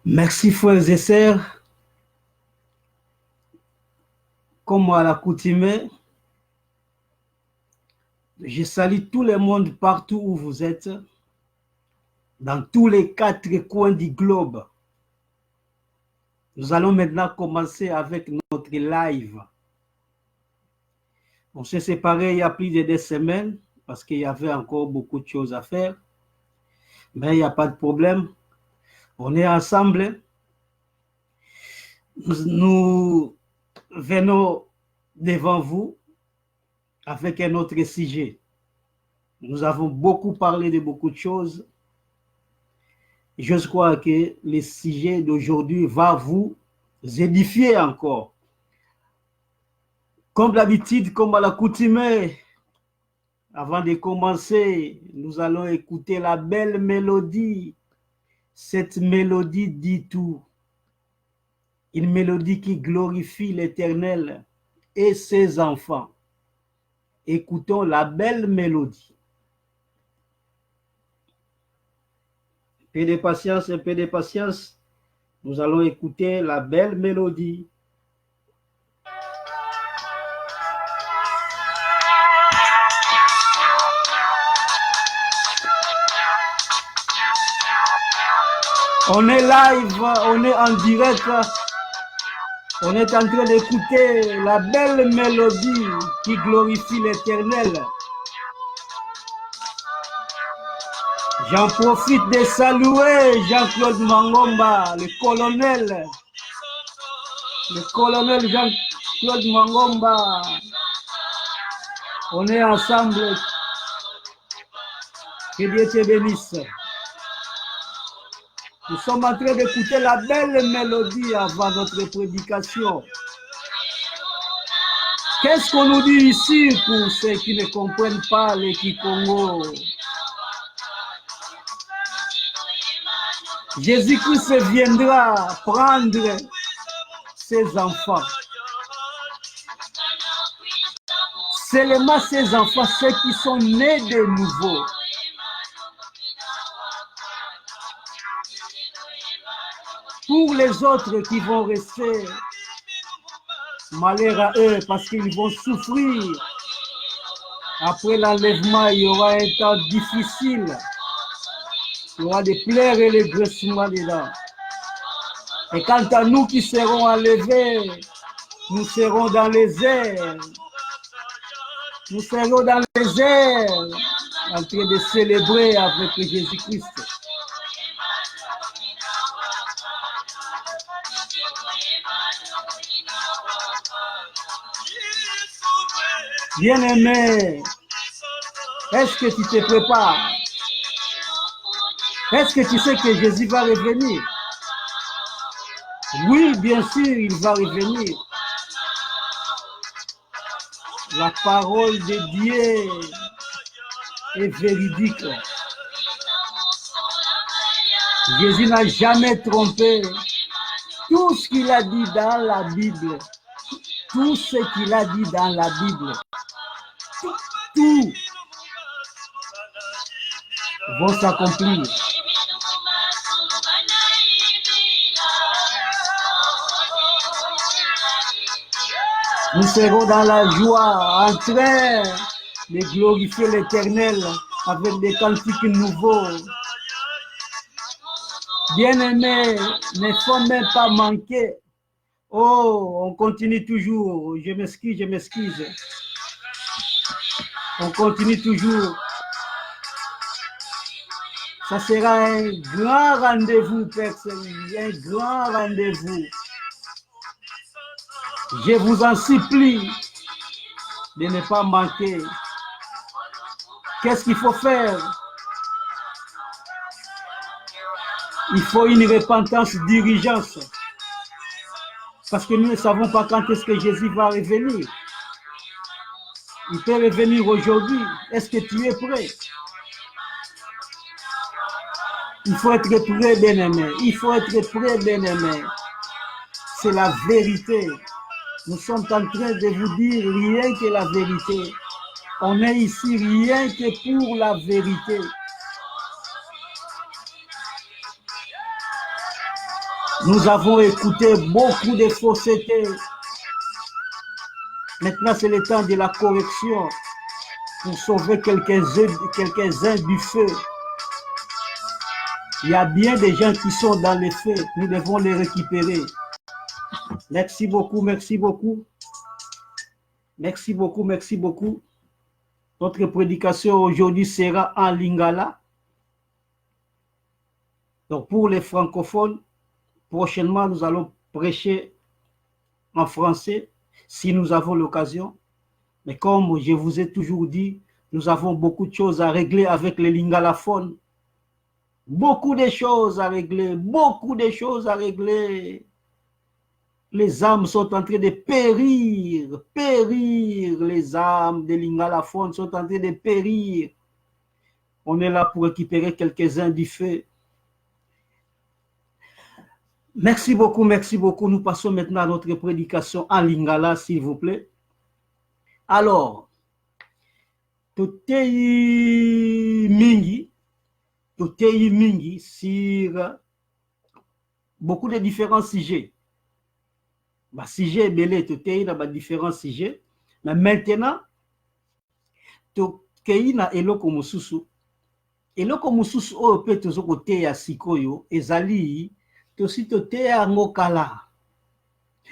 Merci frères et sœurs, comme à l'accoutumée, je salue tout le monde partout où vous êtes, dans tous les 4 coins du globe. Nous allons maintenant commencer avec notre live. On s'est séparés il y a plus de 2 semaines parce qu'il y avait encore beaucoup de choses à faire, mais il n'y a pas de problème. On est ensemble. Nous venons devant vous avec un autre sujet. Nous avons beaucoup parlé de beaucoup de choses. Je crois que le sujet d'aujourd'hui va vous édifier encore. Comme d'habitude, comme à l'accoutumée, avant de commencer, nous allons écouter la belle mélodie. Cette mélodie dit tout. Une mélodie qui glorifie l'Éternel et ses enfants. Écoutons la belle mélodie. Un peu de patience, un peu de patience. Nous allons écouter la belle mélodie. On est live, on est en direct. On est en train d'écouter la belle mélodie qui glorifie l'Éternel. J'en profite de saluer Jean-Claude Mangomba, le colonel. Le colonel Jean-Claude Mangomba. On est ensemble. Que Dieu te bénisse. Nous sommes en train d'écouter la belle mélodie avant notre prédication. Qu'est-ce qu'on nous dit ici pour ceux qui ne comprennent pas le Kikongo? Jésus-Christ viendra prendre ses enfants. Seulement ses enfants, ceux qui sont nés de nouveau. Pour les autres qui vont rester, malheur à eux parce qu'ils vont souffrir. Après l'enlèvement, il y aura un temps difficile. Il y aura des pleurs et des graissements dedans. Et quant à nous qui serons enlevés, nous serons dans les airs. Nous serons dans les airs en train de célébrer avec Jésus-Christ. Bien-aimé, est-ce que tu te prépares? Est-ce que tu sais que Jésus va revenir? Oui, bien sûr, il va revenir. La parole de Dieu est véridique. Jésus n'a jamais trompé. Tout ce qu'il a dit dans la Bible, tout ce qu'il a dit dans la Bible, tout va s'accomplir. Nous serons dans la joie, en train de glorifier l'Éternel avec des cantiques nouveaux. Bien-aimés, ne faut même pas manquer. Oh, on continue toujours. Je m'excuse. On continue toujours. Ça sera un grand rendez-vous, personne. Un grand rendez-vous. Je vous en supplie de ne pas manquer. Qu'est-ce qu'il faut faire? Il faut une repentance d'urgence. Parce que nous ne savons pas quand est-ce que Jésus va revenir. Il peut revenir aujourd'hui. Est-ce que tu es prêt? Il faut être prêt, bien-aimé. Il faut être prêt, bien-aimé. C'est la vérité. Nous sommes en train de vous dire rien que la vérité. On est ici rien que pour la vérité. Nous avons écouté beaucoup de faussetés. Maintenant, c'est le temps de la correction pour sauver quelques-uns du feu. Il y a bien des gens qui sont dans les feux. Nous devons les récupérer. Merci beaucoup, merci beaucoup. Merci beaucoup, merci beaucoup. Notre prédication aujourd'hui sera en lingala. Donc pour les francophones, prochainement nous allons prêcher en français si nous avons l'occasion. Mais comme je vous ai toujours dit, nous avons beaucoup de choses à régler avec les lingalaphones. Beaucoup de choses à régler, beaucoup de choses à régler. Les âmes sont en train de périr, les âmes des lingalaphones sont en train de périr. On est là pour récupérer quelques-uns du feu. Merci beaucoup, merci beaucoup. Nous passons maintenant à notre prédication en lingala, s'il vous plaît. Alors, totei mingi sur beaucoup de différents sujets. Bah, sujet belé totei na ba différents sujets. Mais maintenant, tokei na eloko mosusu. Eloko mosusu oyo pe tozo koteya sikoyo ezali tosi toteya ngokala.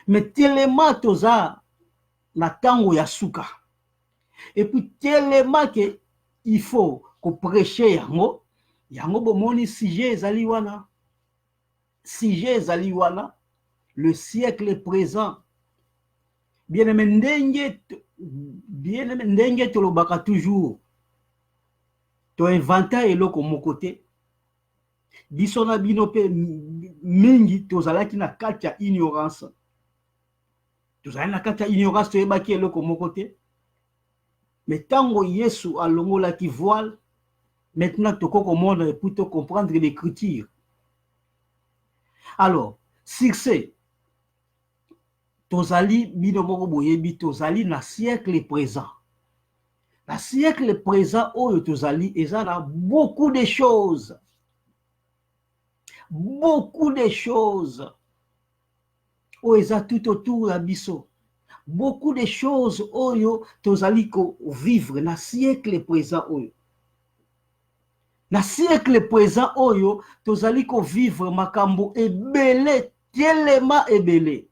Mais tellement toza na tango ya suka. Et puis tellement que il faut qu'on prêche yango bomoni sujet ezali wana. Sujet ezali wana. Le siècle présent. Bien-aimé ndenge tolobaka toujours. To inventa eloko moko te. Biso na bino pe mingi tozalaki na kati ya ignorance. Tozalaki na kati ya ignorance toyebaki eloko moko te. Mais tango Yesu alongolaki voile, maintenant toko komona pour te comprendre l'écriture. Alors, succès. Tozali bino moko boyebi tozali na siècle présent. La siècle présent oyo tozali ezana beaucoup de choses. Beaucoup de choses. Oyo tout autour ya biso. Beaucoup de choses oyo tozali ko vivre na siècle présent oyo. Na siècle présent oyo tozali ko vivre makambo ebele, tellement ebele.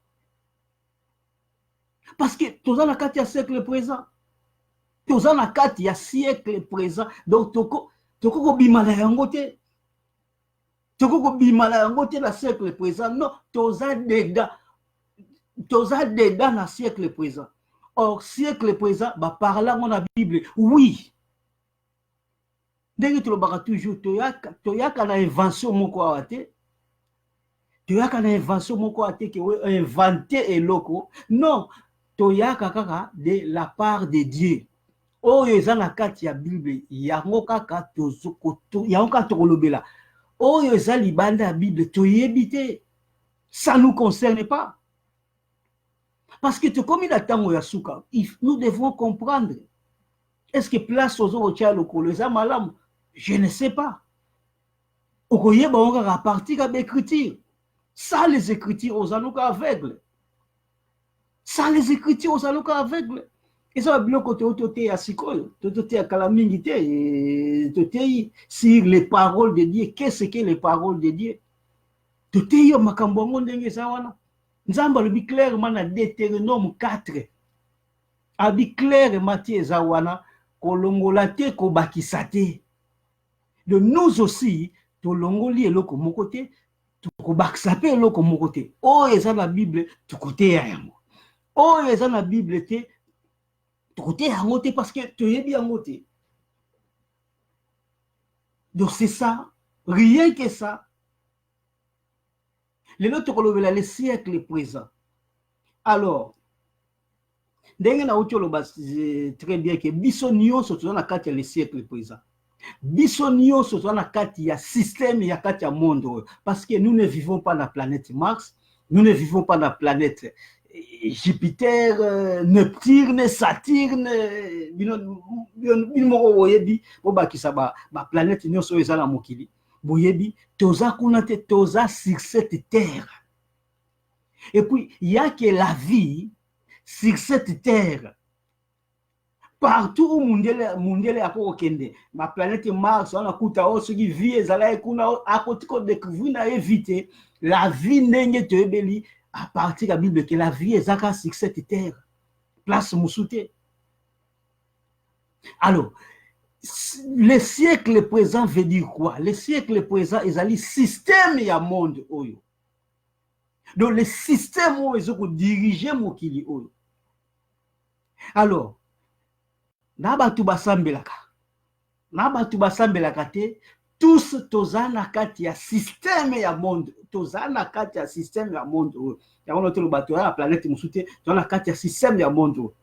Parce que tozali na kati ya siècle présent. Tozali na kati ya siècle présent. Donc toko bima na yango te. Toko bima na yango te na siècle présent. Non, tozali dedans. Tozali dedans na siècle présent. Or, siècle présent, bah parlant on a Bible, oui. Ndenge tolobaka toujours toyaka na invention moko awa te. Toyaka na invention moko awa te ke inventer eloko. Non, toyaka kaka de la part de Dieu. Oyo eza na kati ya Bible, yango kaka yango kaka tokolobela. Oyo eza libanda ya Bible, toyebi te. Ça nous concerne pas. Parce que comme il a tango ya suka, nous devons comprendre. Est-ce que place aux autres tia lokolo eza malamu? Je ne sais pas. Okoyeba on va partir de l'écriture. Ça les écritures aux anuka aveugles. Ça les écritures aux anuka aveugles. Et ça va bien côté autoté à sikoyo, autoté à calamité, autoté sur les paroles de Dieu. Qu'est-ce que les paroles de Dieu? Autoté yo makambo ndenge sa wana. Nzamba le bi clairement na Deutéronome 4. Abi clairement tie za wana kolongola te ko bakisa te. De nous aussi to longoli eloko moko te, to ko bakisa pe eloko moko te. O eza na Bible to côté ya yango. O eza na Bible te côté yango te parce que tu es bien ngoté. Donc c'est ça, rien que ça. Les autres kolobela le siècle présent. Alors, ndenge na utolo très bien que biso nyonso toza na kati ya le siècle présent. Biso nyonso toza na kati ya système ya kati ya monde parce que nous ne vivons pas dans la planète Mars, nous ne vivons pas dans la planète Jupiter, Neptune, Saturne, bino boyebi bo bakisa ba planète nyonso ezala mokili. Boyebi toza kuna te toza sur cette terre. Et puis, il y a que la vie sur cette terre. Partout où Mundele a okende, ma planète Mars, on a kuta o qui vie ezala kuna a côté ko découvrir na éviter la vie nenge te beli à partir de la Bible que la vie ezaka sur cette terre. Place Moussouté. Alors, le siècle présent veut dire quoi? Le siècle présent ezali système ya monde oyo. Donc le système où ils ont dirigé mokili oyo. Alors, nabatu basambelaka te tous tozana kati ya système ya monde, tozana kati ya système ya monde oyo. Ya on otelo bato ya planète Moussouté, tozana kati ya système ya monde oyo.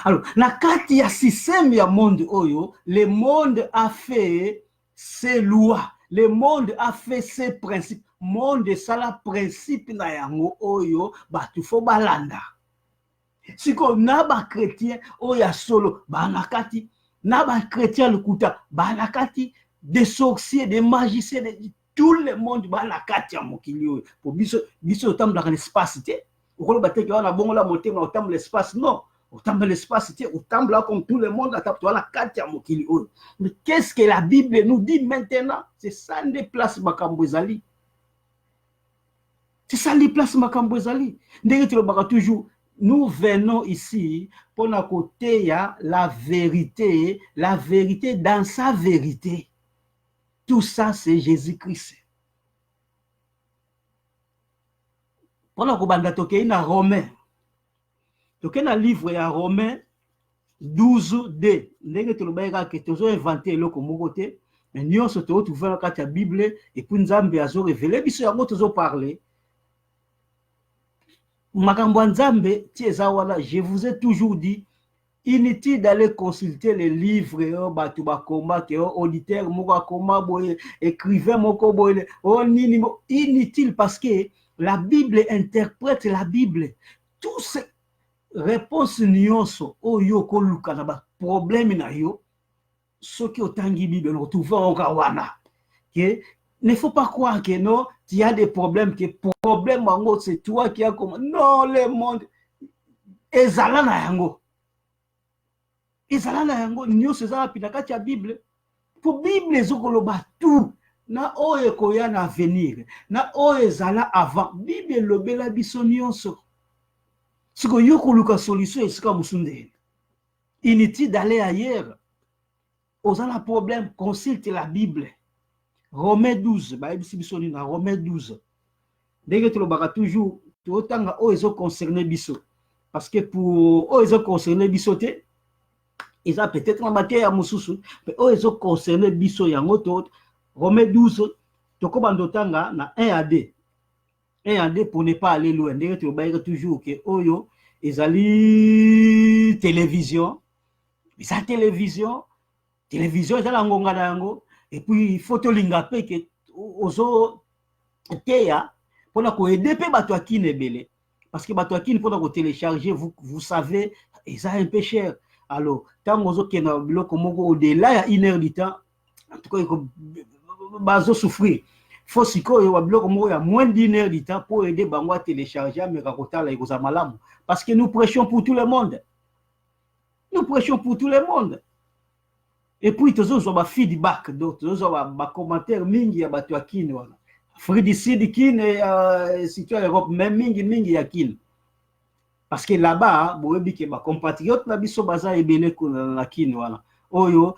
Alors, na kati ya système ya monde oyo, le monde a fait ses lois, le monde a fait ses principes. Monde sala principe na yango oyo batu fo balanda. Siko na ba chrétien oya solo banakati, na ba chrétien lukuta banakati, des sorciers, des magiciens, tout le monde banakati ya mokili oyo. Pour biso otambola na l'espace te. Okolo bateke wana bongo la monter na otambola l'espace, non. Otambola l'espace te, otambola comme tout le monde atapto na kati ya mokili oyo. Mais qu'est-ce que la Bible nous dit maintenant? C'est ça ne place makambo ezali. C'est ça les places makambo ezali. Ndenge tulobaka toujours, nous venons ici pour na côté ya la vérité dans sa vérité. Tout ça c'est Jésus-Christ. Pour na kobanda tokei na Romain. Tokei na livre ya Romain 12:2. Ndenge tulobaka ke tozo inventer eloko moko te, mais nyonso to trouver na kati ya Bible et puis Nzambe azo révéler biso yango tozo parler. Makambo Nzambe tieza wana, je vous ai toujours dit, inutile d'aller consulter les livres batu bakoma ke auditeur moko akoma boye, écrivain moko boye, nini inutile, parce que la Bible interprète la Bible. Tous ces réponses nyonso oyo koluka na ba problème na yo soki otangi Bible no trouver wana. Que ne faut pas croire que non, il y a des problèmes, que problème mango c'est toi qui as comme non, le monde ezala na yango nyo seza pinakati ya Bible. Pour Bible ezokoloba tout na oye koya na avenir, na oye ezala avant. Bible lobela biso nyonso. Siko yoko luka solution esika musunde. Inutile d'aller ailleurs. Ozala problème, consulte la Bible. Romains 12, na Romains 12. Dès que tu le toujours, tu autant ozo concerné biso. Parce que pour ozo concerné bisoté, ils ont peut-être en matière à Moussoussou, mais ozo concerné biso yango. Romains 12, tu komandotanga na 1 à 2. 1 à 2 pour ne pas aller loin. Dès que tu le toujours que oyo, ils allaient télévision. Ils ont télévision, ils ont la ngonga yango. Et puis, il faut te lingaper que ozo teya pour na ko aider pe bato akine belé, parce que bato akine pour na ko télécharger, vous savez, ça un peu cher. Alors tant ozo kena biloko moko au-delà ya 1 heure du temps, en tout cas il bazo souffrir. Faut siko yo biloko moko ya moins d'1 heure du temps pour aider bango à télécharger mais kakota la ikoza malamu, parce que nous prêchons pour tout le monde. Nous prêchons pour tout le monde. Et puis toujours sur ma feedback, donc toujours sur ma commentaire mingi ya bato akine wana. Fridicide kine situé en Europe, même mingi ya kine. Parce que là-bas, boyebi ke ba compatriotes na biso baza ebele na kine wana. Oyo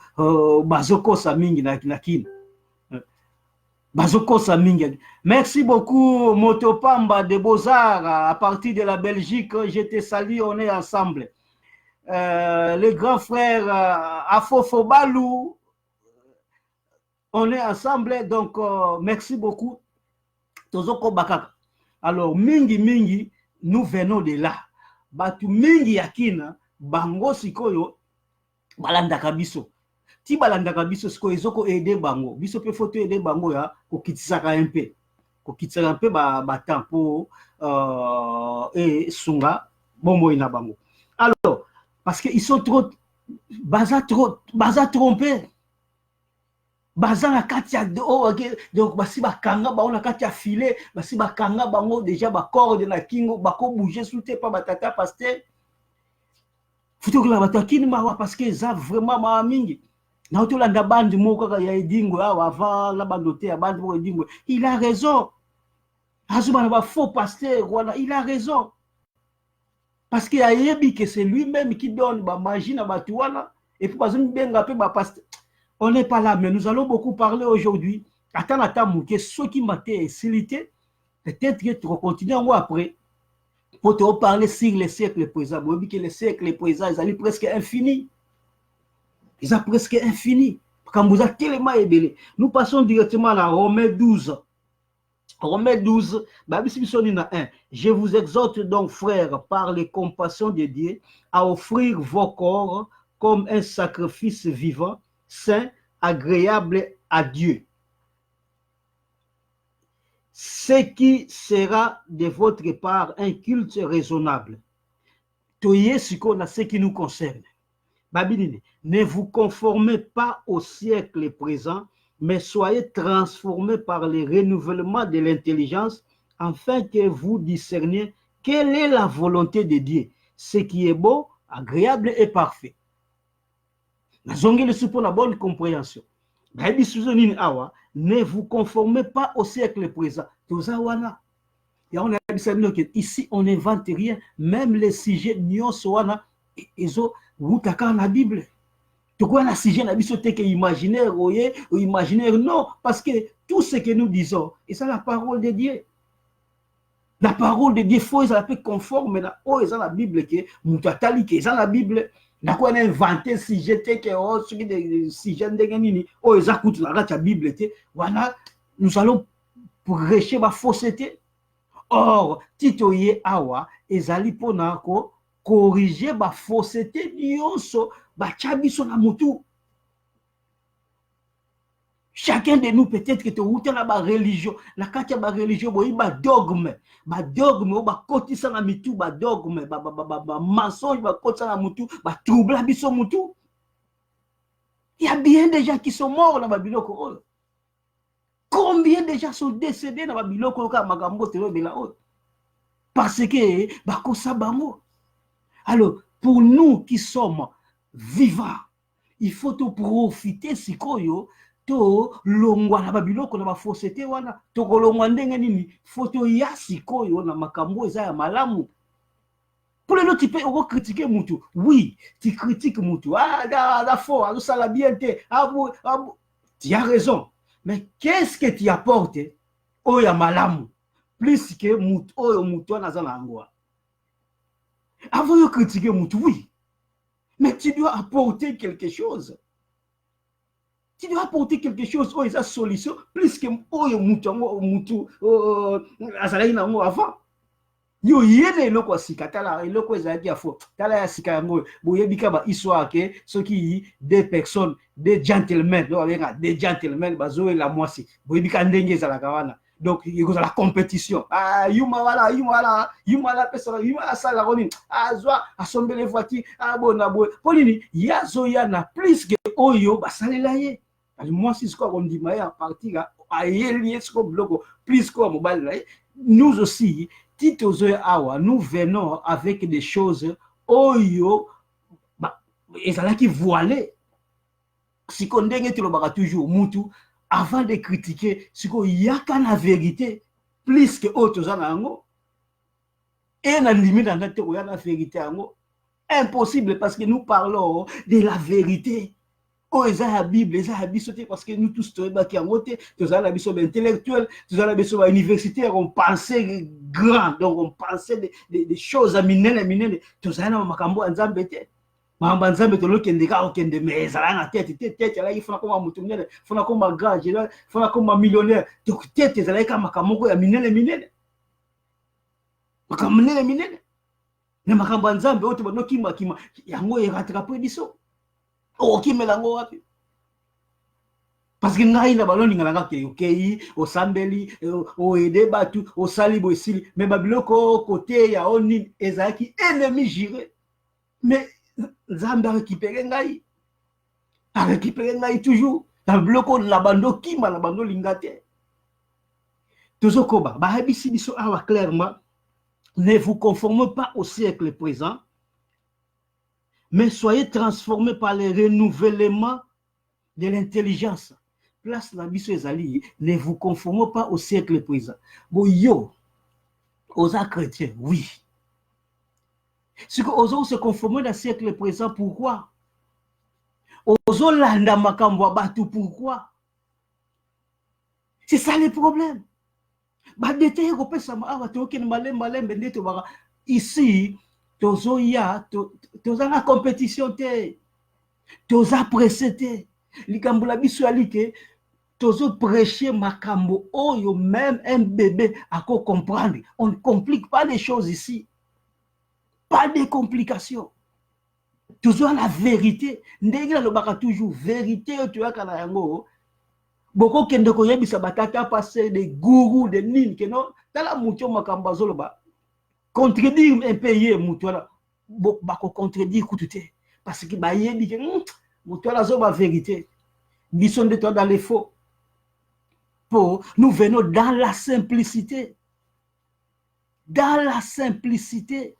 bazokosa mingi na kine. Bazokosa mingi. Merci beaucoup Motopamba de Beaux-Arts à partir de la Belgique, je te salue, on est ensemble. Le grand frère Afofo Balou, on est ensemble, donc merci beaucoup. Tozoko Bakaka. Alors, mingi, nous venons de là. Batu mingi yakina, bango sikoyo, balandaka biso. Ti balandaka biso sikoyo, ezoko aider bango. Biso pe photo aider bango ya, kokitisaka un peu. Kokitisaka un peu ba tempo, et sunga, bombo ina bango. Alors, parce qu'ils sont trop, baza trompés. baza na kati ya donc basi bakanga bango na kati ya filet, basi bakanga bango déjà bakorde na kingo bako bouger sous te pa batata pasteur. Futo kula bato akini mawa parce que eza vraiment mawa mingi. Na otolanda bandi moko kaka ya edingo awa avant la bandote ya bandi moko edingo. Il a raison. Azuba na ba faux pasteur voilà, il a raison. Parce qu'il a yebi que c'est lui-même qui donne ba magie na batu wana et puis bazumi benga pe ba pasteur. On n'est pas là, mais nous allons beaucoup parler aujourd'hui. Attends, que ceux qui m'ont été silité, peut-être que tu continues après pour te parler sur les siècles présents. Vous voyez que les siècles présents, ils sont presque infinis. Ils sont presque infinis. Quand vous êtes tellement ébélé, nous passons directement à Romains 12. Romains 12, je vous exhorte donc, frères, par les compassions de Dieu, à offrir vos corps comme un sacrifice vivant, saint, agréable à Dieu. Ce qui sera de votre part un culte raisonnable. Toyez ce qui nous concerne. Ne vous conformez pas au siècle présent, mais soyez transformés par le renouvellement de l'intelligence, afin que vous discerniez quelle est la volonté de Dieu, ce qui est beau, agréable et parfait. Pour la bonne compréhension. Ne vous conformez pas au siècle présent. Ici, on n'invente rien. Même les sujets ils ont la Bible. Pourquoi la sujet n'a pas que imaginaire ou imaginaire? Non, parce que tout ce que nous disons, c'est la parole de Dieu. La parole de Dieu, il faut être conforme à la Bible, qui est la Bible. Na quoi inventé si j'étais que si j'étais oh ils écoutent la Bible voilà nous allons prêcher ma fausseté. Or titoye awa ezali pona ko corriger ma fausseté nyonso ba chabiso na mutu. Chacun de nous peut-être que tu as la religion, la carte ba religion boy ba dogme ba kotisa na mitu ba dogme ba mensonge ba kotisa na mutu ba trouble biso mutu. Il y a bien des gens qui sont morts dans Babiloko. Combien de gens sont décédés dans Babiloko ka magambo telo bela haute. Parce que ba kosa bango. Alors pour nous qui sommes vivants, il faut te profiter sikoyo to longwa na babiloko na bafosete wana to kolongwa ndenge nini foto ya sikoyo na makambo eza ya malamu. Pour les autres, tu peux critiquer mutu. Oui, tu critiques mutu. Ah, la faux, ça la bien te. Tu as raison. Mais qu'est-ce que tu apportes au ya malamu plus que mutu au mutu na zanangwa. Avant de critiquer mutu, oui. Mais tu dois apporter quelque chose. Tu dois apporter quelque chose aux solutions plus que mutu azalaki nango avant. Yo yene eloko sikatala eloko ezalaki afo tala ya sika yango boyebika ba histoire ke soki deux personnes deux gentlemen des gentlemen bazoela mwasi boyebika ndenge ezalaka wana. Donc il y a la compétition. Ah yuma wala pesa yuma sala roni azwa asombele voiture abona boy polini yazo yana plus que oyo basalela ye. Moi si ce qu'on dit à partir à yeli esko bloko plus que mobile. Nous aussi nous venons avec des choses oyo ezalaki voilé. Si on ndenge tolobaka toujours mutu avant de critiquer ce qu'il y a qu'à la vérité plus que autres ango et na limite dans notre la vérité ango impossible parce que nous parlons de la vérité. Oh, ils ont la Bible, ils ont la Bible, parce que nous tous, tous la Bible intellectuelle, tous la Bible universitaire, on pensait grand, donc on pensait des choses à minene, tous la makambo anzambete. Mamba nzambe to lokende ka okende mais ezala na tête là il faut comme mutumene, faut comme grand, faut comme millionnaire, to tête ezala ka makamoko ya minene. Makambo minene. Ne makambo nzambe oto bonoki makima yango erattraper biso. Qui me lango wapi parce que ngai na baloni ngala ke okei osambeli o ede batu o salibo esili mais babiloko côté ya oni ezaki ennemi juré mais Nzambe a récupéré ngai toujours ta bloko la bando kima la bando lingate tozokoba ba habisi biso awa clairement ne vous conformez pas au siècle présent mais soyez transformés par le renouvellement de l'intelligence. Place la biso ezali, ne vous conformez pas au siècle présent. Bon yo, aux chrétiens, oui. Si ozo se conformer au siècle présent, pourquoi? Ozo landa makambo batu, pourquoi? C'est ça le problème. Ba détaillé ko pesa ma awa to ken malembe ndeto ba ici tozo ya toza la compétition te. Toza pressé te. Likambo la biso alike tozo prêcher makambo oyo même un bébé a qu'à comprendre. On ne complique pas les choses ici. Pas de complications. Toujours la vérité. Ndenge le baka toujours vérité tu as kana yango. Boko kende ko yebisa batata passer des gourous de nini que non tala mucho makambo zoloba. Contredire un pays mucho la bako contredire kutute parce que ba yebi que mucho la zo ba vérité. Bison de toi dans les faux. Nous venons dans la simplicité. Dans la simplicité.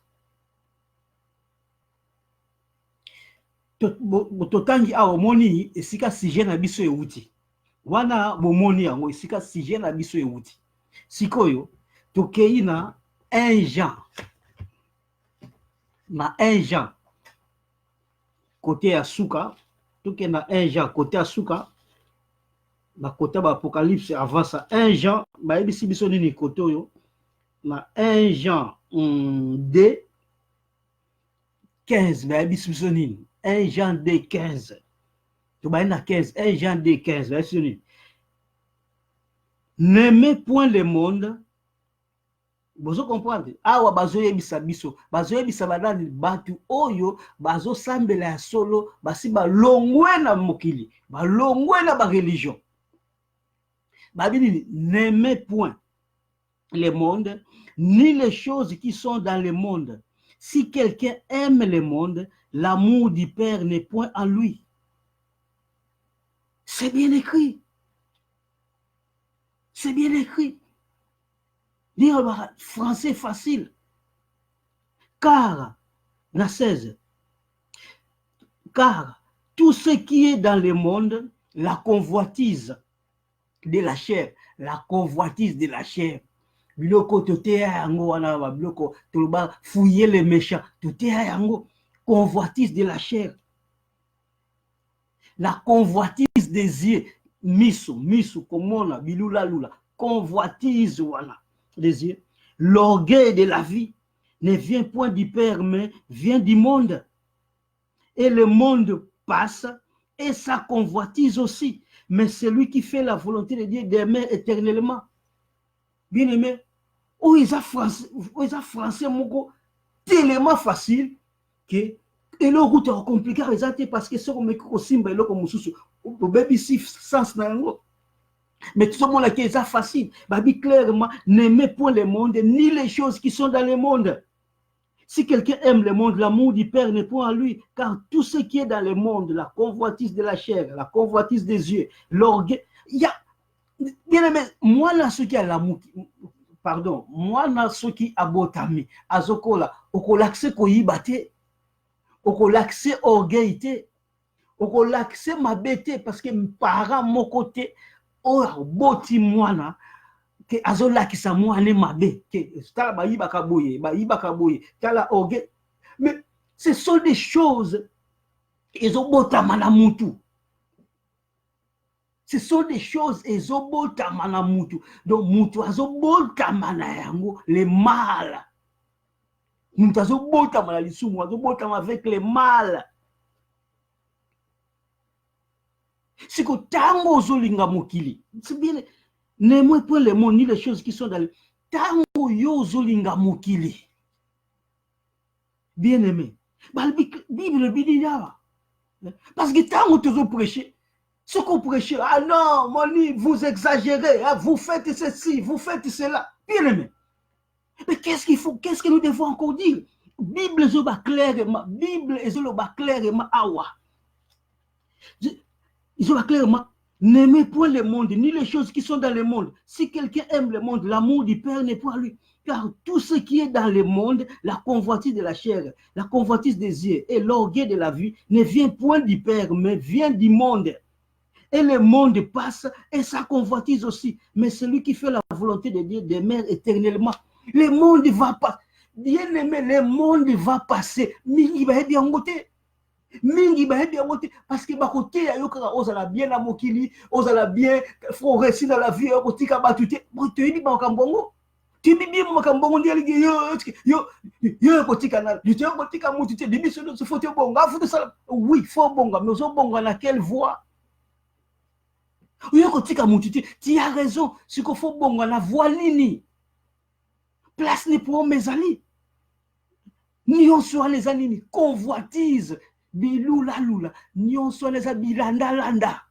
Totangi a omoni esika sujet na biso euti. Wana bomoni yango esika sujet na biso euti. Sikoyo tokei na 1 Jean. Na 1 Jean. Côté ya suka, tokei na 1 Jean côté ya suka. Na côté ba Apocalypse avant ça 1 Jean ba ebisi biso nini côté oyo na 1 Jean 2 15 ba ebisi biso nini 1 Jean 2 15 to ba na 15 1 Jean 2 15 ba ebisi nini n'aimez point le monde. Vous comprenez awa bazo yebisa biso bazo yebisa badani batu oyo bazo sambela ya solo basi ba longwe na mokili ba longwe na ba religion. Babili, n'aimez point le monde, ni les choses qui sont dans le monde. Si quelqu'un aime le monde, l'amour du Père n'est point en lui. C'est bien écrit. C'est bien écrit. Dire français facile. Car, la 16, car tout ce qui est dans le monde, la convoitise de la chair, la convoitise de la chair. Biloko totea yango wana ba biloko toloba fouiller les méchants, totea yango convoitise de la chair. La convoitise des yeux, miso komona bilula lula, convoitise wana des yeux. L'orgueil de la vie ne vient point du Père mais vient du monde. Et le monde passe et sa convoitise aussi. Mais celui qui fait la volonté de Dieu demeure éternellement. Bien aimé, oh, ils ont français moko tellement facile que et le route est compliqué parce que ce qu'on me simba et le comme sous au baby sens na yango. Mais tout ce monde là qui est facile, babi clairement n'aimez point le monde ni les choses qui sont dans le monde. Si quelqu'un aime le monde, l'amour du Père n'est point en lui, car tout ce qui est dans le monde, la convoitise de la chair, la convoitise des yeux, l'orgueil, il y a, bien aimé, moi là, ce qui a l'amour, pardon, moi là, ce qui a botami, azokola, okolaxe koyibate, okolaxe orgueillité, okolaxe mabete, parce que mes parents, mon côté, oh, boti moi là, que azola qui sa moi ne mabe que tala ba yibaka boye tala orgueil. Mais ce sont des choses ezobotama na mutu. Ce sont des choses ezobotama na mutu. Donc mutu azobotama na yango le mal. Mutu azobotama na lisumu azobotama avec le mal. Si ko tango ozolinga mokili. C'est bien. N'aimez point le monde ni les choses qui sont dans le tango yo zolinga mokili. Bien aimé. Bible bidi yawa. Parce que tango toujours prêcher. Ce qu'on prêche, ah non, moni, vous exagérez, hein, vous faites ceci, vous faites cela. Bien aimé. Mais qu'est-ce qu'il faut, qu'est-ce que nous devons encore dire? Bible zoba clairement, Bible zoba clairement awa. Zoba clairement. N'aimez point le monde, ni les choses qui sont dans le monde. Si quelqu'un aime le monde, l'amour du Père n'est pas lui. Car tout ce qui est dans le monde, la convoitise de la chair, la convoitise des yeux et l'orgueil de la vue, ne vient point du Père, mais vient du monde. Et le monde passe et sa convoitise aussi. Mais celui qui fait la volonté de Dieu demeure éternellement. Le monde va pas. Bien aimé, le monde va passer. Mingi ba bien ngote. Mingi ba bien ngote parce que ba côté ya yoka ozala bien na mokili, ozala bien progresser dans la vie, otika batute. Bote ni ba kambongo. Tu dis bien makambongo ndi yo kotika na. Tu kotika mutu te dibi se faut te bonga, faut ça. Oui, faut bonga, mais ozo bonga na quelle voie? Tu as raison, ce qu'il faut bon, la voie nini. Place ni pour mes amis. Ni on soit les amis, convoitise, bilula lula, ni on soit les amis, landa landa.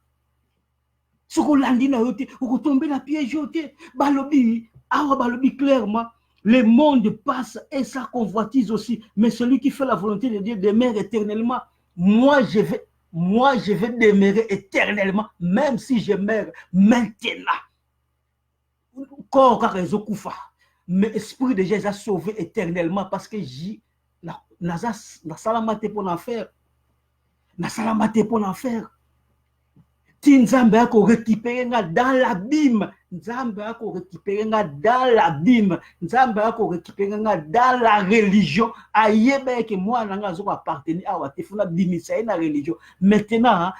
Ce qu'on landi na yote, ou tomber la piège yote, balobi, awa balobi clairement, le monde passe et ça convoitise aussi, mais celui qui fait la volonté de Dieu demeure éternellement. Moi je vais demeurer éternellement, même si je meurs maintenant. Corps a raison koufa, mais l'esprit de Jésus a sauvé éternellement parce que na salamate pour en faire. Na salamate pour en faire. Ti nzambe a récupérer dans l'abîme. Nzambe a récupérer dans l'abîme. Nzambe a récupérer dans la religion. Ayebe que moi nanga zo appartenir à watefuna bimisa na religion. Maintenant,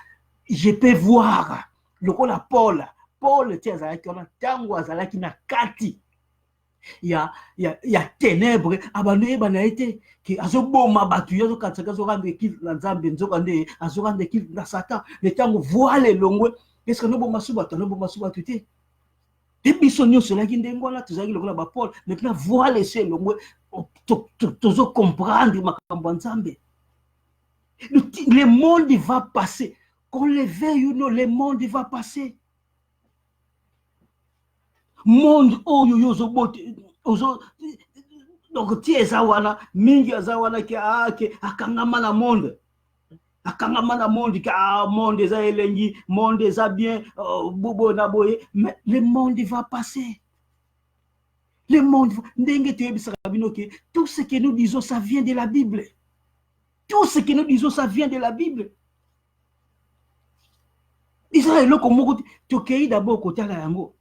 je peux voir le rôle Paul tiazalaki on tango azalaki na kati. Il y a ténèbres abanoye banaite ki azoboma batu yazo katsaka zo rendre ki na nzambe nzokande azorande ki na Satan le tango voile longwe est-ce que no boma suba tuté biso nyonso laki ndengo na tuzaki lokola ba Paul maintenant voile se longwe tozo comprendre makambo nzambe. Le monde va passer, qu'on le veuille ou non, le monde va passer. Monde oyo yozo bote ozo donc tie zawana mingi zawana ki akangama na monde ka monde za elengi monde za bien bobo na boye, mais le monde va passer. Le monde ndenge te bisaka bino ke tout ce que nous disons ça vient de la Bible. Tout ce que nous disons ça vient de la Bible. Israël loko moko tokei d'abord kotala yango.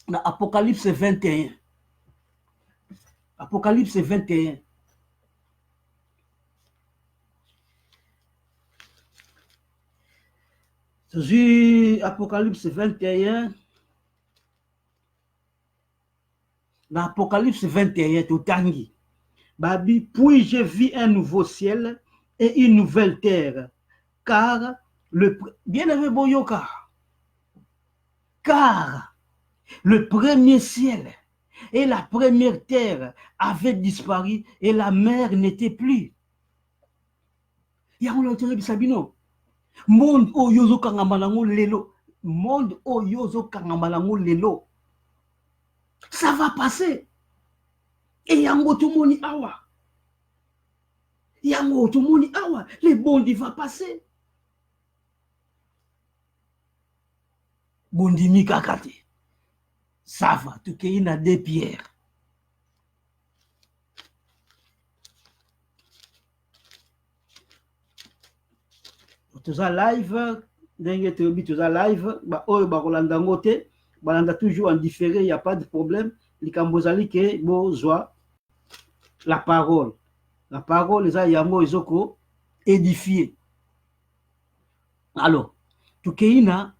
Dans Apocalypse 21. Apocalypse 21. Apocalypse 21. Dans Apocalypse 21, tout tangi. Babi, puis je vis un nouveau ciel et une nouvelle terre. Car bien-aimé Boyoka. Car le premier ciel et la première terre avaient disparu et la mer n'était plus. Monde oyozo kangamanango lelo. Monde oyozo kangamanango lelo. Ça va passer. Et yango tumoni awa. Yango tumoni awa. Le monde va passer. Bondi mikakate. Ça va, tout qu'il y a des pierres. Tout ça live, tout ça live, Rolanda Ngote, Balanda toujours en différé, il n'y a pas de problème. Les Cambozali qui besoin la parole. La parole, les ayamo izoko édifié. Alors, tout qu'il y a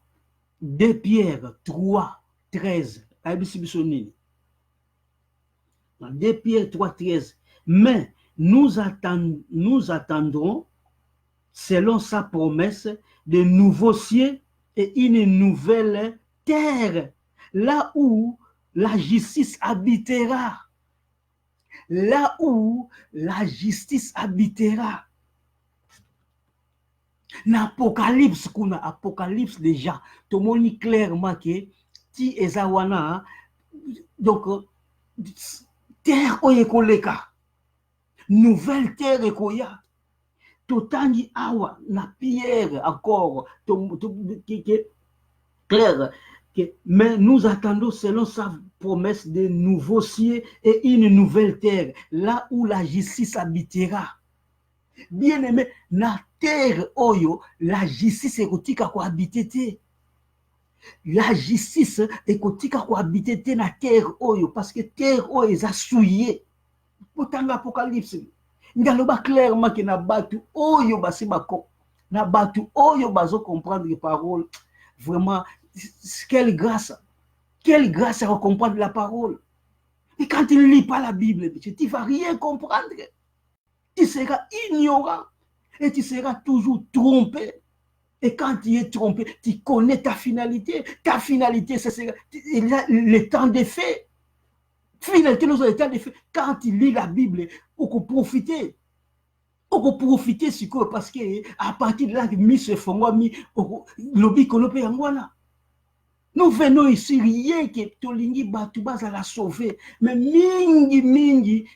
des pierres, 3, 13. 2 Pierre 3, 13. Mais nous attendrons, selon sa promesse, de nouveaux cieux et une nouvelle terre, là où la justice habitera. Là où la justice habitera. L'Apocalypse, Apocalypse déjà, tout le monde clairement que ti ezawana donc terre oyekoleka nouvelle terre ekoya totangi awa na pierre encore clair mais nous attendons selon sa promesse de nouveaux cieux et une nouvelle terre, là où la justice habitera. Bien aimé, na terre oyo, la justice ekotika ko habiter. La justice ekotika ko habiter na terre oyo, parce que terre oyo eza souillée. Potanga Apocalypse. Ngaloba clairement que na batu oyo basi bako, na batu oyo bazo comprendre les paroles. Vraiment, quelle grâce à comprendre la parole. Et quand tu ne lis pas la Bible, tu ne vas rien comprendre. Tu seras ignorant et tu seras toujours trompé. Et quand tu es trompé, tu connais ta finalité. Ta finalité, c'est le temps des faits. Finalité, nous avons le temps des faits. Quand tu lis la Bible, on peut profiter. On peut profiter sur quoi, parce que à partir de là, nous venons ici rien que Tolingi Batouba à la sauver, mais mingi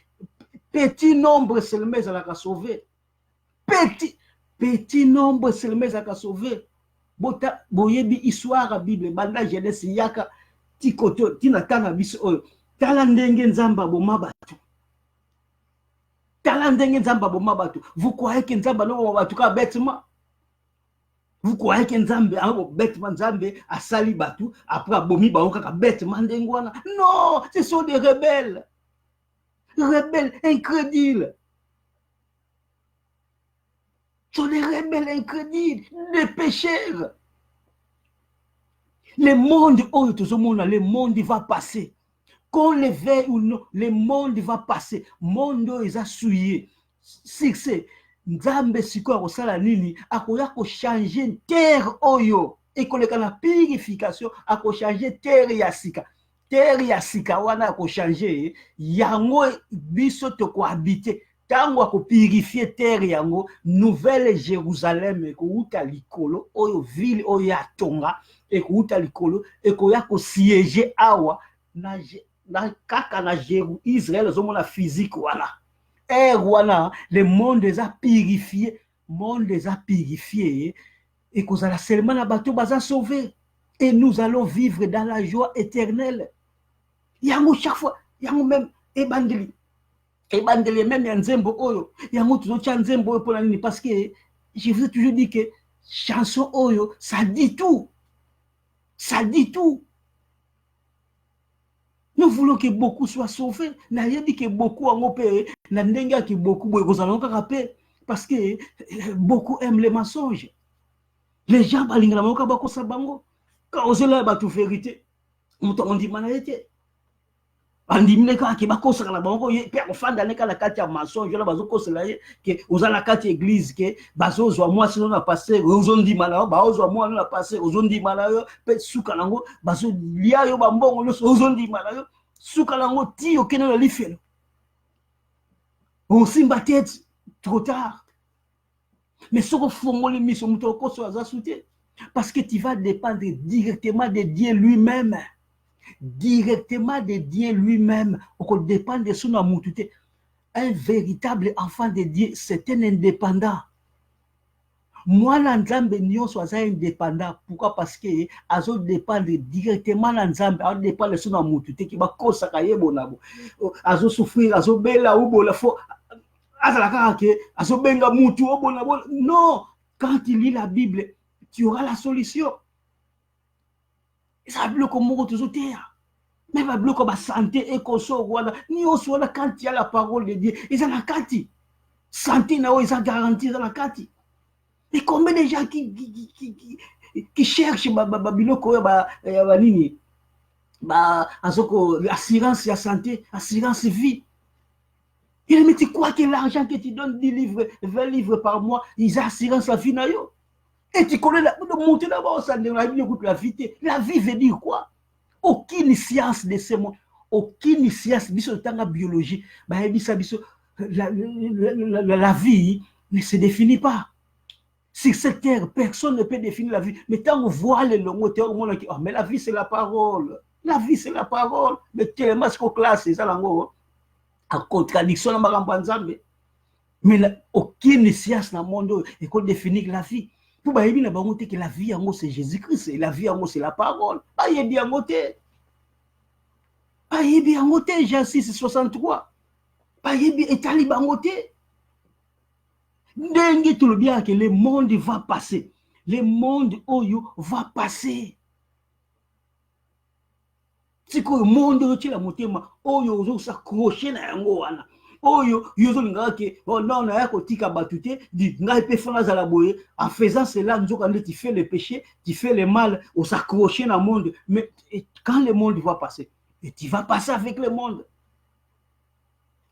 petit nombre seulement à la sauver, petit nombre seulement à la sauver. Bota boyebi histoire à Bible banda Genèse yaka tikoto tinatanga biso tala ndenge nzamba boma batu. Vous croyez que Nzamba non va tout cas bêtement? Vous croyez que Nzamba bêtement Nzamba a sali batu après bomi baoka bêtement ndengwana? Non, ce sont des rebelles. Rebelles incrédules. Ce sont des rebelles incrédules, des pécheurs. Le monde où tout ce monde, le monde va passer. Qu'on le veuille ou non, le monde va passer. Le monde est souillé. Si c'est Nzambe siko akosala nini, akoya ko changer terre oyo. Et qu'on a purification, ako changer terre yasika. Terre yasika wana ako changer. Yango biso to ko habiter. Tango ako purifier terre yango, nouvelle Jérusalem ko uta likolo oyo ville oyo atonga et ko uta likolo et ko ya ko siéger awa na kaka na Israël zomona physique wana wana le monde les a purifié et que ça seulement na bateau baza sauvé et nous allons vivre dans la joie éternelle. Yango chaque fois yango même ebandeli même ya nzembo oyo yango tuzo cha nzembo oyo pona nini, parce que je vous ai toujours dit que chanson oyo ça dit tout. Nous voulons que beaucoup soient sauvés. N'a rien dit que beaucoup en opéré. N'a rien dit que beaucoup parce que beaucoup aiment les mensonges. Les gens balingala moka bako sabango. Quand on là ba tout vérité. On dit manalité. Andi mneka ki bako sakala bango ye pe ofanda neka la kati ya mensonge là bazo ko sela que oza la kati église que bazo zo moi sinon na passer ozondi mana ba ozo moi na passer ozondi mana yo pe suka nango bazo lia yo ba mbongo lo ozondi mana yo suka nango ti okene na lifelo on simba tête trop tard. Mais ce que fongoli miso muto ko so aza souté parce que tu vas dépendre directement de Dieu lui-même. Directement de Dieu lui-même, on dépend de son amour. Un véritable enfant de Dieu, c'est un indépendant. Moi, l'ensemble soit indépendant. Pourquoi? Parce que azo dépend directement l'ensemble, azo dépend de son amour. Qui va causer kaye bonabo, azo souffrir, azo bela ou bola fo, azalaka ke, azo benga mutu ou bonabo. Non, quand tu lis la Bible, tu auras la solution. Ça bloque comme toujours terre. Même bloque comme santé et consort voilà. Ni on soit là quand il y a la parole de Dieu. Ils ont la carte. Santé na ils ont garanti dans la carte. Et combien de gens qui cherchent biloko ba nini ba azoko assurance ya santé, assurance vie. Il me dit quoi que l'argent que tu donnes 10 livres, 20 livres par mois, ils assurent la vie na yo. Et tu connais la montée d'abord, ça ne va pas écouter la vie. La vie veut dire quoi? Aucune science de ce monde, aucune science de la biologie, la vie ne se définit pas. Sur cette terre, personne ne peut définir la vie. Mais tant on voit les longs termes, on dit, oh, mais la vie c'est la parole. La vie c'est la parole. Mais tellement ce qu'on classe, c'est ça, en contradiction dans ma mais aucune science dans le monde ne peut définir la vie. Pour bayebi na bango te que la vie yango c'est Jésus-Christ, et la vie yango c'est la parole. Bayebi yango te. Bayebi yango te, Jean 6:63. Bayebi etali bango te. Ndenge tout le bien que le monde va passer. Le monde oyo va passer. C'est que le monde oyo la motema oyo ozo s'accrocher na yango wana. Oyo yozo linga ke oh non na yako tika batute dit ngai pe fona za la boye en faisant cela nous quand tu fais le péché, tu fais le mal, on s'accrocher dans le monde, mais quand le monde va passer et tu vas passer avec le monde.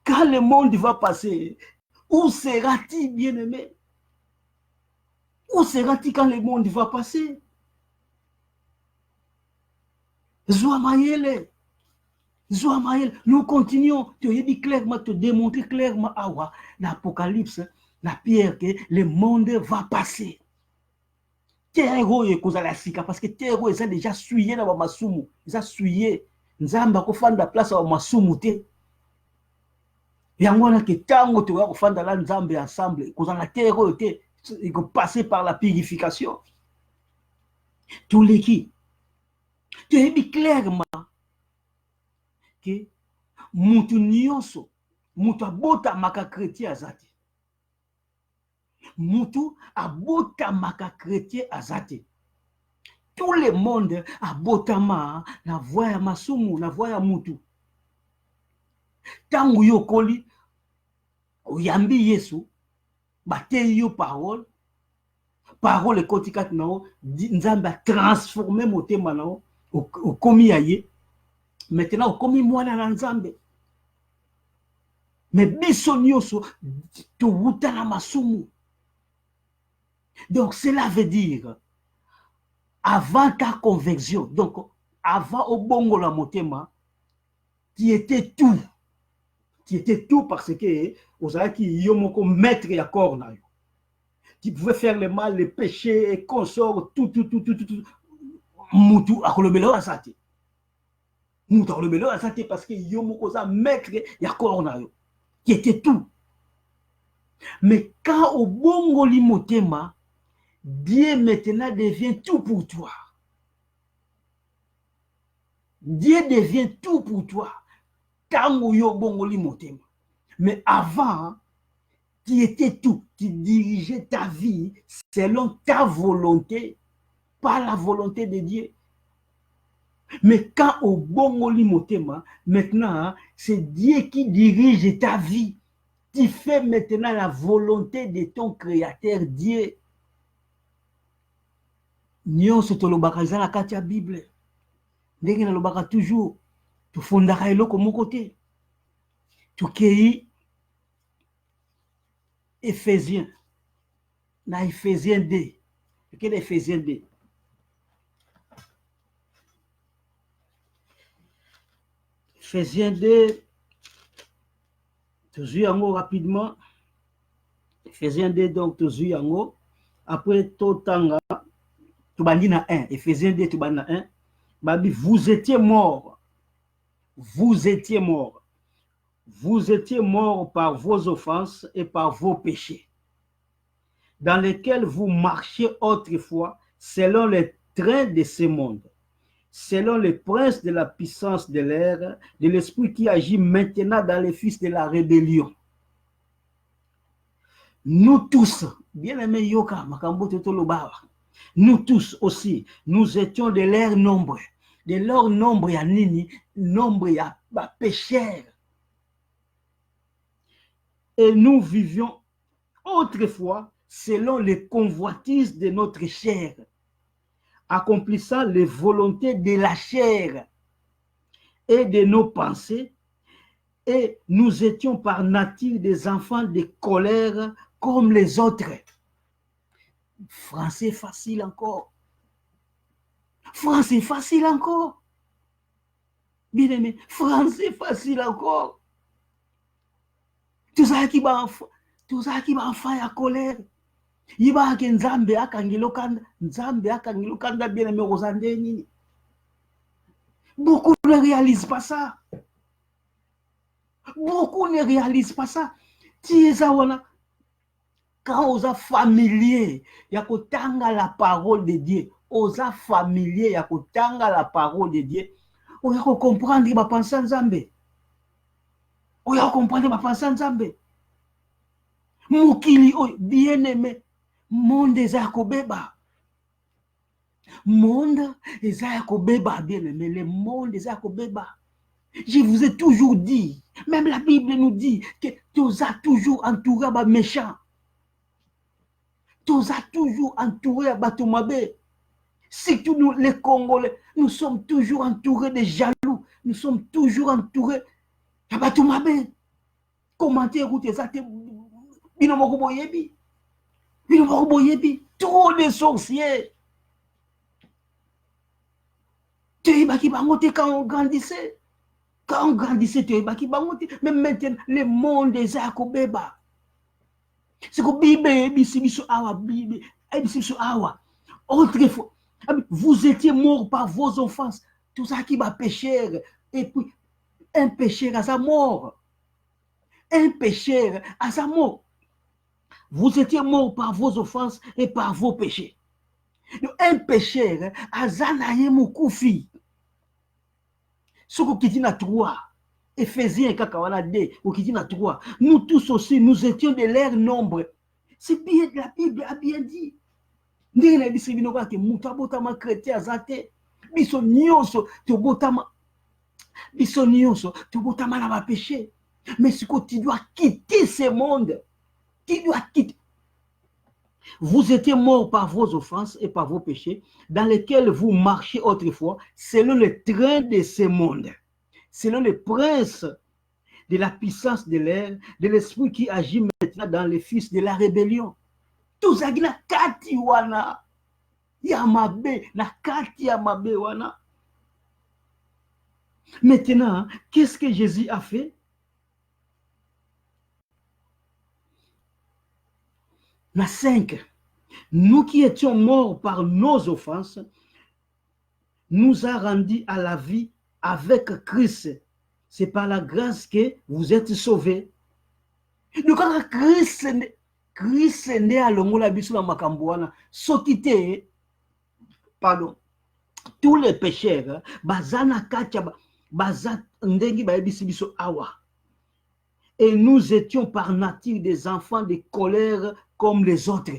Quand le monde va passer, où seras-tu bien-aimé? Où seras-tu quand le monde va passer? Zoamaïele. Nous continuons, tu as dit clairement, te démontrer clairement, l'Apocalypse, la pierre, que le monde va passer. Terre est cause à la sika, parce que terre est déjà souillé dans ma masumu, ils ont souillé, nzamba ko fanda place à masumu te. Yango na ke tango to ko fanda la nzambe ensemble, cause la terre était, il faut passer par la purification. Tous les qui, tu as dit clairement. Que mutu nyonso mutu abota maka chrétien azate mutu abota maka chrétien azate tout le monde abotama na voix ya masumu na voix ya mutu tangu yokoli oyambi Yesu bate yo parole kotikati nao nzambe a transformé motema nao okomi aye. Maintenant, comme moi na nzambe. Mais biso nyoso to wuta na masumu. Donc cela veut dire avant ta conversion, donc avant au bongo la motema, tu étais tout. Tu étais tout parce que ozalaki yomoko maître ya corps na yo. Tu pouvais faire le mal, le péché et consort tout. Mutu akolobelo asate. Nous avons le meilleur parce que Yomokosa maître Yakonayo, qui était tout. Mais quand au bongo limotema, Dieu maintenant devient tout pour toi. Dieu devient tout pour toi. Quand yo bongo limotema. Mais avant, tu étais tout. Tu dirigeais ta vie selon ta volonté, pas la volonté de Dieu. Mais quand au bongo limotema, maintenant, c'est Dieu qui dirige ta vie. Tu fais maintenant la volonté de ton créateur, Dieu. Nyon se to lobaka za la kati ya Bible. Ndenge na lobaka toujours. Tu fondaka eloko mon côté. Tu kei Éphésiens. Na Éphésiens 2. Quel est Éphésiens 2? Éphésiens 2, toujours en haut rapidement. Éphésiens 2, donc toujours en haut. Après tout temps, tu vas dire 1. Éphésiens 2, tu vas dire 1. Babi, vous étiez morts. Vous étiez morts. Vous étiez morts par vos offenses et par vos péchés, dans lesquels vous marchiez autrefois selon les trains de ce monde, selon le prince de la puissance de l'air, de l'esprit qui agit maintenant dans les fils de la rébellion. Nous tous, bien aimés Yoka, Makambo Totoloba, nous tous aussi, nous étions de leur nombre. De leur nombre, il y a nini, nombre, il y a pécheurs. Et nous vivions autrefois selon les convoitises de notre chair, accomplissant les volontés de la chair et de nos pensées, et nous étions par nature des enfants de colère comme les autres. Français facile encore. Français facile encore. Bien aimé, français facile encore. Tout ça qui va en faire à colère. Il va à Nzambe akangilokanda, Nzambe akangilokanda bien aimé Rosandeni. Beaucoup ne réalisent pas ça. Beaucoup ne réalisent pas ça. Tiesa wana quand oza familier ya kotanga la parole de Dieu, oza familier ya kotanga la parole de Dieu, oya ko comprendre ba penser nzambe, oya ko comprendre ba penser nzambe. Mokili oyo bien aimé, monde eza kobeba, monde eza kobeba, bien aimé, le monde eza kobeba. Je vous ai toujours dit, même la Bible nous dit que tu as toujours entouré par méchants. Tu as toujours entouré par Batoumabé. Surtout nous, les Congolais, nous sommes toujours entourés de jaloux. Nous sommes toujours entourés de Batoumabé. Commentaire ou tes actes. Trop de sorciers. Tu es quand on grandissait. Quand on grandissait, tu es même maintenant, le monde est à Kobeba. C'est que Bible, autrefois, vous étiez morts par vos offenses. Tout ça qui va pécher. Et puis, un pécheur à sa mort. Un pécheur à sa mort. Vous étiez morts par vos offenses et par vos péchés. Donc, un pécheur à Zanaye Moukoufi. Ce qui dit na 3, Éphésiens 2, ou qui dit na 3, nous tous aussi, nous étions de leur nombre. C'est bien, la Bible a bien dit. Nous avons dit que nous avons été chrétiens, biso nyonso, tu botama na péché. Mais ce que tu dois quitter ce monde, tu dois quitter. Vous étiez morts par vos offenses et par vos péchés, dans lesquels vous marchez autrefois, selon le train de ce monde, selon le prince de la puissance de l'air, de l'esprit qui agit maintenant dans les fils de la rébellion. Tout ça, na kati wana, yamabe, na kati yamabe wana. Maintenant, qu'est-ce que Jésus a fait? La 5. Nous qui étions morts par nos offenses, nous a rendus à la vie avec Christ. C'est par la grâce que vous êtes sauvés. Donc, quand Christ est né à l'ongola biso na makamboana, sokite, pardon, tous les pécheurs, bazana kacha, bazat ndengi ba biso awa. Et nous étions par nature des enfants de colère comme les autres.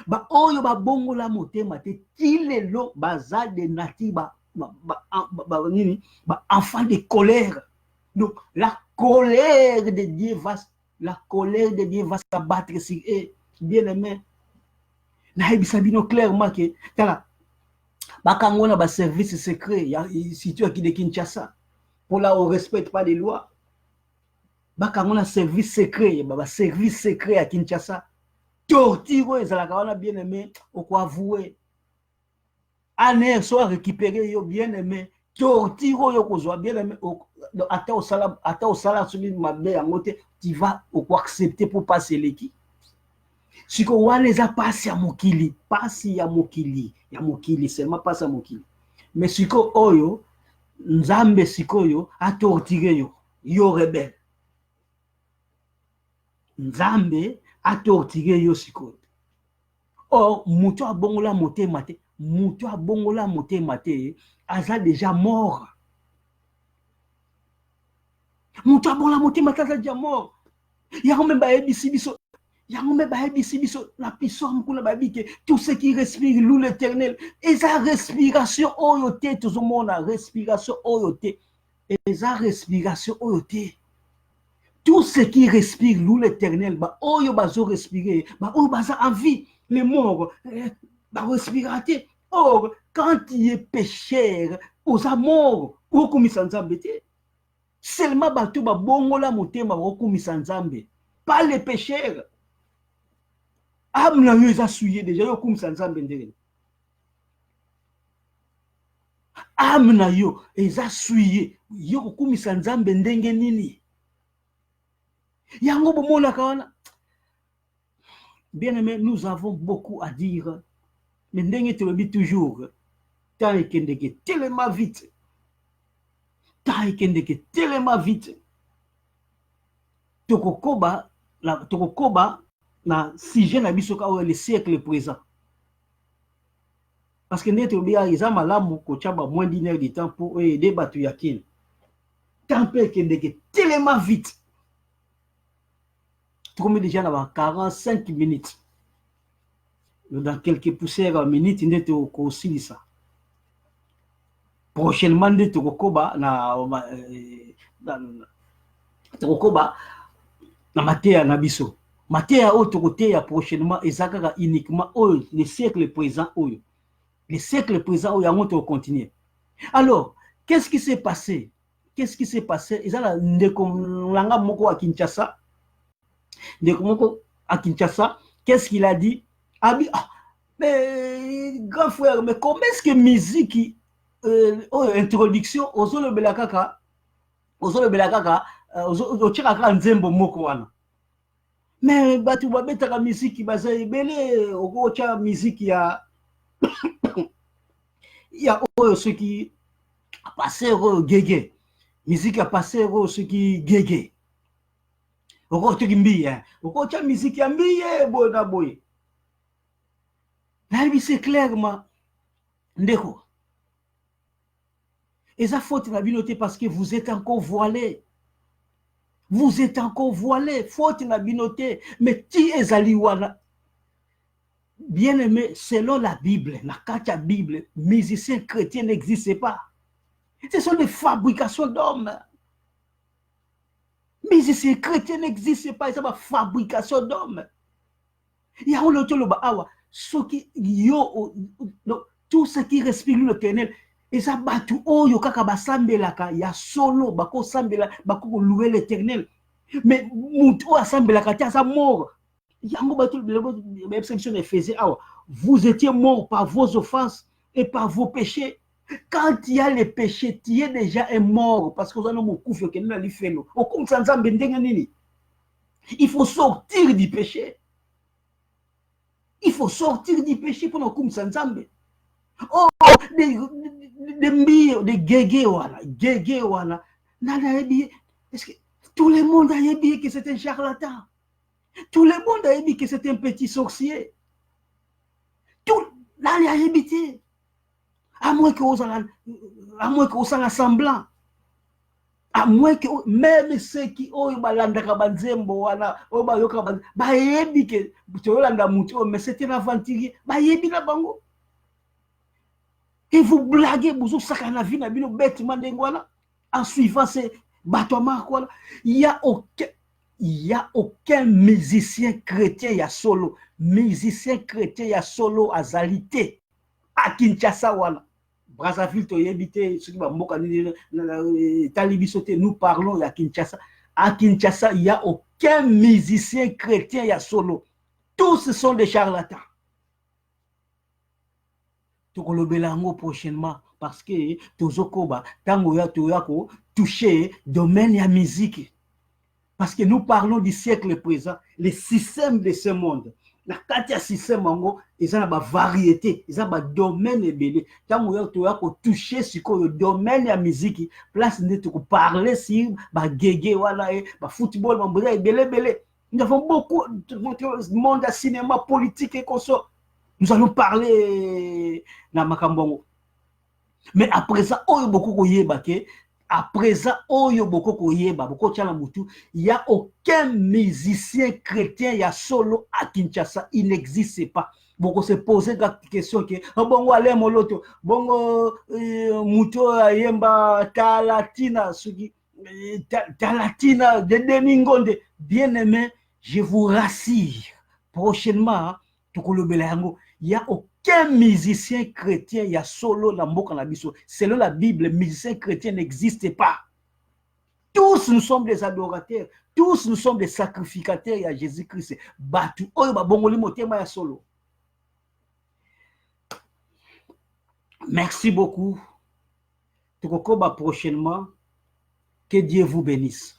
Ba oyo ba bongo la motema te tilelo baza de nature ba enfants de colère. Donc la colère de Dieu va s'abattre sur eux. Bien aimé. Na ebisabino clairement que tala bakangona ba service secret situé qui de Kinshasa. Pour là on respecte pas les lois. Bakangona service secret, ba service secret à Kinshasa. Tortiro ezalaka wana bien aimé au quoi avouer. Aner soit récupéré yo bien aimé. Tortiro yo kozwa bien aimé ata au sala celui mabe yangote tu vas au quoi accepter pour passer l'équipe. Si ko wana eza passe ya mokili seulement passe ya mokili. Mais siko oyo nzambe sikoyo a torturé yo rebelle. Nzambe a torturé yo sikoyo. Or muto abongola motema te, aza déjà mort. Muto abongola motema te aza déjà mort. Yango même ba ebisi biso la puissance kuna ba bi que tout ce qui respire loue l'Éternel. Et sa respiration oyote tout le monde a respiration oyote. Et sa respiration oyote. Tout ce qui respire loue l'Éternel, bah oyo bazo respirer, bah oyo baza en vie, les morts, bah respirater. Or, quand il est pécheur, aux morts, au komisa nzambe te. Seulement bato ba bongola motema au komisa nzambe, pas les pécheurs. Amna yo eza souillé déjà yo komisa nzambe ndenge. Amna yo eza souillé, yo komisa nzambe ndenge nini. Yango bomona kawana. Bien aimé, nous avons beaucoup à dire. Mais ndenge te le dit toujours. Tant ekendeke tellement vite. Tokokoba na sujet na biso ka le siècle présent. Parce que nete obia eza malamu ko chaba moins d'une heure de temps pour aider batu yakin. Temps peut que tellement vite. Tu combien déjà dans 45 minutes. Dans quelques poussières minutes nete ko aussi ça. Prochainement nete ko koba na tokoba na matéa na biso. Matéa o tokoteya prochainement ezakaka uniquement oyo le siècle présent oyo. Le siècle présent où il y a un autre continuer. Alors, qu'est-ce qui s'est passé? Qu'est-ce qui s'est passé? Ils ont ndeko moko à Kinshasa. Ndeko moko à Kinshasa, qu'est-ce qu'il a dit? Ah, mais grand frère, mais comment est-ce que musique introduction aux le belakaka aux chiraka nzembo moko wana. Mais batu babeta ka musique baza ebele okocha musique ya il y a ceux qui passé au gégé. Musique a passé au ceux qui gégé. Au côté mbi hein. Au côté musique ya mbi bona boy. Là c'est clairement ndeko. Et ça faut la binoté parce que vous êtes encore voilé. Vous êtes encore voilé. Faut la binoté. Mais qui est aliwana? Bien aimé, selon la Bible, la carte Bible, musiciens chrétiens n'existent pas. Ce sont des fabrications d'hommes. Musiciens chrétiens n'existent pas, c'est une fabrication d'hommes. Il y a tout ce qui respire l'éternel. Et ça battu oyo kaka basambelaka ya solo bako sambela bako louer l'éternel. Mais mutu asambelaka tia sa mort. Vous étiez morts par vos offenses et par vos péchés. Quand il y a les péchés, tu es déjà un mort parce que vous avez il faut sortir du péché. Il faut sortir du péché pour nous comme Sanzambe. Oh, des guégués, voilà. Est-ce que tout le monde a dit que c'est un charlatan? Tout le monde a dit que c'est un petit sorcier. Tout là, il a habité. À moins que vous en semblant. À moins que même ceux qui ont balandaka banzembo wana o ba yoka ba yebi que tolanda mutu mais c'était un aventurier ba yebi na bango. Et vous blaguez vous sakana vie na bino bêtement ndengwana en suivant ces bâtiments quoi. Il y a aucun musicien chrétien ya solo. Musicien chrétien ya solo à Zalité à Kinshasa wana. Brazzaville to yebité ce qui va mboka talibisoté nous parlons à Kinshasa. À Kinshasa, il y a aucun musicien chrétien ya solo. Tous sont des charlatans. Tokolobelango prochainement parce que tozokoba tango ya toyako toucher domaine ya musique. Parce que nous parlons du siècle présent, le système de ce monde. La carte ya système ango, ils ont ba variété, ils ont ba domaine ebele. Tango ya toyako toucher sur le domaine ya musique, place de te parler sur ba gege wala ba football, ba mbona ebele. Nous avons beaucoup de monde à cinéma, politique et consort. Nous allons parler na makambongo. Mais après ça, oyo beaucoup koyeba ke après ça, oyo beaucoup koyeba, beaucoup tchala mutu, il y a aucun musicien chrétien ya solo à Kinshasa, il n'existe pas. Beaucoup se poser la question que bongo ale moloto, bongo muto yemba talatina sugi talatina de Demingonde. Bien aimé, je vous rassure, prochainement il y a aucun musicien chrétien, il y a solo dans mboka na biso. Selon la Bible, musicien chrétien n'existe pas. Tous nous sommes des adorateurs, tous nous sommes des sacrificateurs à Jésus-Christ. Batu oyo ba bongoli motema ya solo. Merci beaucoup. Tukokoba prochainement. Que Dieu vous bénisse.